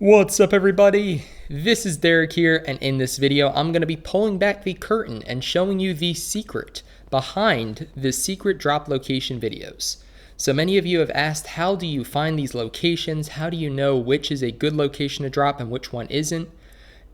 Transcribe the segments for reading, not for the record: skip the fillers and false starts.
What's up everybody? This is Derek here, and in this video I'm going to be pulling back the curtain and showing you the secret behind the secret drop location videos. So many of you have asked, how do you find these locations? How do you know which is a good location to drop and which one isn't?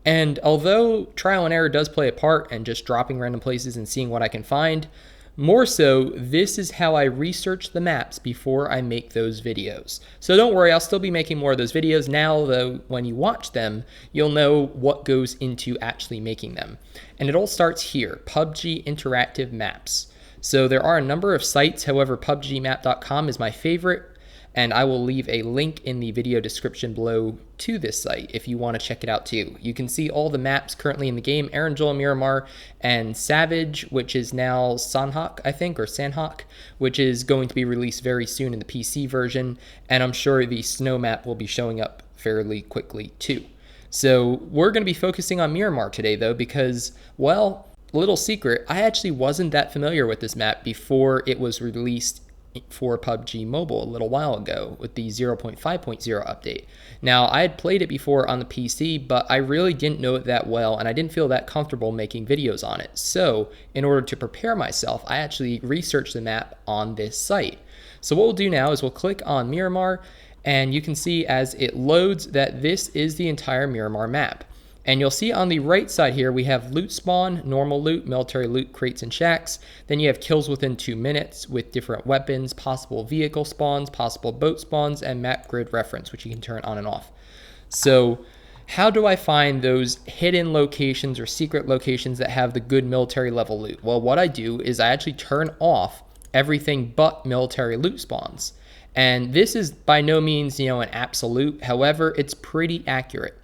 And although trial and error does play a part and just dropping random places and seeing what I can find, more so, this is how I research the maps before I make those videos. So don't worry, I'll still be making more of those videos now, though when you watch them, you'll know what goes into actually making them. And it all starts here, PUBG Interactive Maps. So there are a number of sites, however, PUBGmap.com is my favorite, and I will leave a link in the video description below to this site if you want to check it out too. You can see all the maps currently in the game, Erangel, Miramar, and Savage, which is now Sanhok, I think, or Sanhok, which is going to be released very soon in the PC version, and I'm sure the snow map will be showing up fairly quickly too. So we're going to be focusing on Miramar today though, because, well, little secret, I actually wasn't that familiar with this map before it was released for PUBG Mobile a little while ago with the 0.5.0 update. Now, I had played it before on the PC, but I really didn't know it that well, and I didn't feel that comfortable making videos on it. So, in order to prepare myself, I actually researched the map on this site. So what we'll do now is we'll click on Miramar, and you can see as it loads that this is the entire Miramar map. And you'll see on the right side here, we have loot spawn, normal loot, military loot, crates and shacks. Then you have kills within 2 minutes with different weapons, possible vehicle spawns, possible boat spawns, and map grid reference, which you can turn on and off. So how do I find those hidden locations or secret locations that have the good military level loot? Well, what I do is I actually turn off everything but military loot spawns. And this is by no means, an absolute. However, it's pretty accurate.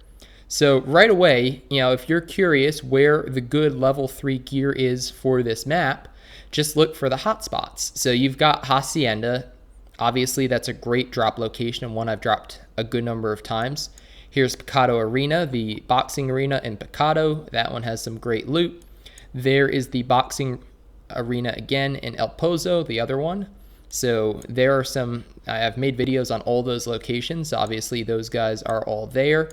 So right away, if you're curious where the good level 3 gear is for this map, just look for the hotspots. So you've got Hacienda. Obviously, that's a great drop location and one I've dropped a good number of times. Here's Picado Arena, the boxing arena in Picado. That one has some great loot. There is the boxing arena again in El Pozo, the other one. So there are some, I've made videos on all those locations. Obviously, those guys are all there.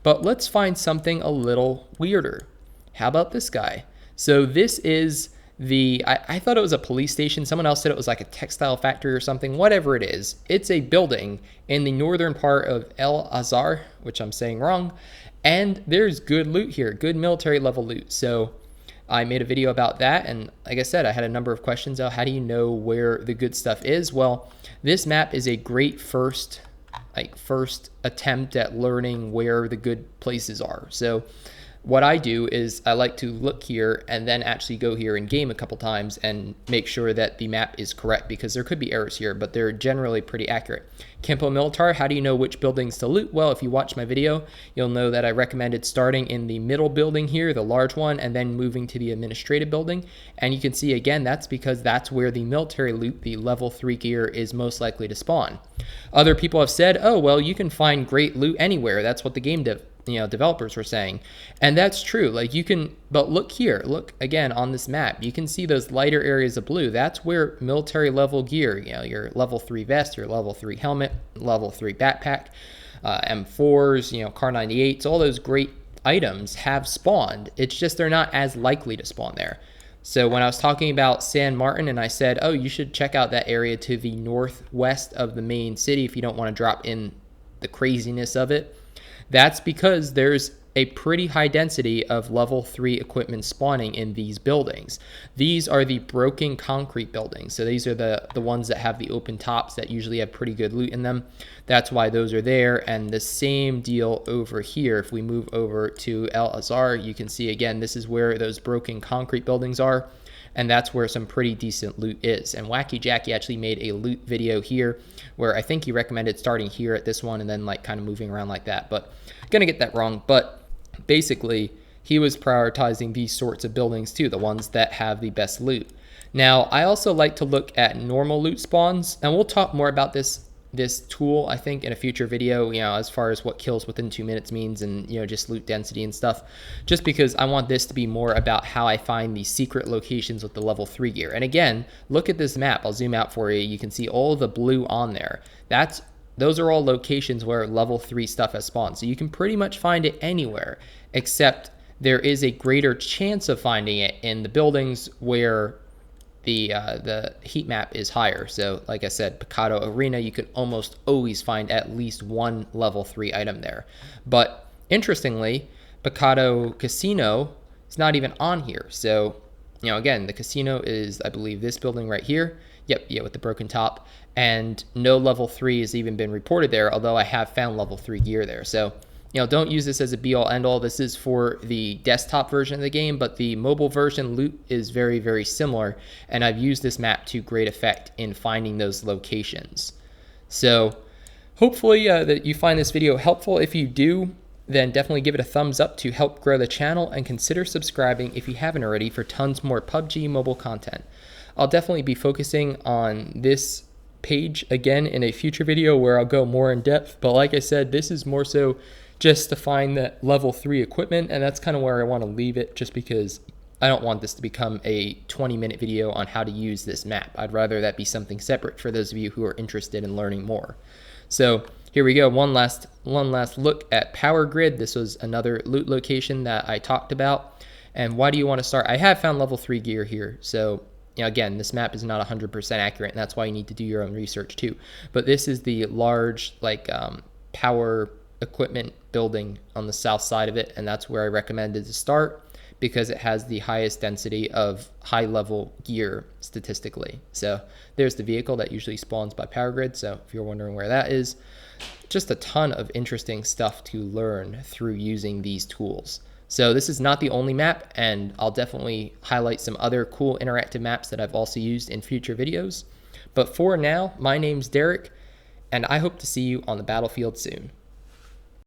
But let's find something a little weirder. How about this guy? So this is I thought it was a police station. Someone else said it was like a textile factory or something. Whatever it is, it's a building in the northern part of El Azhar, which I'm saying wrong. And there's good loot here, good military level loot. So I made a video about that. And like I said, I had a number of questions out. How do you know where the good stuff is? Well, this map is a great first attempt at learning where the good places are. So what I do is I like to look here and then actually go here in game a couple times and make sure that the map is correct, because there could be errors here, but they're generally pretty accurate. Campo Militar, how do you know which buildings to loot? Well, if you watch my video, you'll know that I recommended starting in the middle building here, the large one, and then moving to the administrative building. And you can see again, that's because that's where the military loot, the level 3 gear, is most likely to spawn. Other people have said, oh, well, you can find great loot anywhere. That's what the game developers were saying. And that's true. Like you can, but look here, look again on this map, you can see those lighter areas of blue. That's where military level gear, your level 3 vest, your level 3 helmet, level 3 backpack, M4s, Car 98s, all those great items have spawned. It's just they're not as likely to spawn there. So when I was talking about San Martin and I said, oh, you should check out that area to the northwest of the main city if you don't want to drop in the craziness of it, that's because there's a pretty high density of level 3 equipment spawning in these buildings. These are the broken concrete buildings. So these are the ones that have the open tops that usually have pretty good loot in them. That's why those are there. And the same deal over here. If we move over to El Azhar, you can see again, this is where those broken concrete buildings are. And that's where some pretty decent loot is. And Wacky Jackie actually made a loot video here where I think he recommended starting here at this one and then like kind of moving around like that. But I'm gonna get that wrong. But basically, he was prioritizing these sorts of buildings too, the ones that have the best loot. Now, I also like to look at normal loot spawns, and we'll talk more about this tool, I think, in a future video, as far as what kills within 2 minutes means and, just loot density and stuff, just because I want this to be more about how I find these secret locations with the level 3 gear. And again, look at this map. I'll zoom out for you. You can see all the blue on there. That's those are all locations where level 3 stuff has spawned. So you can pretty much find it anywhere, except there is a greater chance of finding it in the buildings where the heat map is higher. So like I said, Picado Arena, you can almost always find at least one level 3 item there. But interestingly, Picado Casino is not even on here. So, again, the casino is, I believe, this building right here. Yep, yeah, with the broken top. And no level 3 has even been reported there, although I have found level 3 gear there. So, don't use this as a be-all, end-all. This is for the desktop version of the game, but the mobile version loot is very, very similar, and I've used this map to great effect in finding those locations. So hopefully that you find this video helpful. If you do, then definitely give it a thumbs up to help grow the channel, and consider subscribing if you haven't already for tons more PUBG Mobile content. I'll definitely be focusing on this page again in a future video where I'll go more in depth, but like I said, this is more so just to find that level 3 equipment, and that's kind of where I want to leave it, just because I don't want this to become a 20-minute video on how to use this map. I'd rather that be something separate for those of you who are interested in learning more. So here we go, one last look at PowerGrid. This was another loot location that I talked about. And why do you want to start? I have found level 3 gear here, so again, this map is not 100% accurate, and that's why you need to do your own research too. But this is the large power equipment building on the south side of it, and that's where I recommended to start because it has the highest density of high level gear statistically. So there's the vehicle that usually spawns by PowerGrid. So if you're wondering where that is, just a ton of interesting stuff to learn through using these tools. So this is not the only map, and I'll definitely highlight some other cool interactive maps that I've also used in future videos. But for now, my name's Derek, and I hope to see you on the battlefield soon.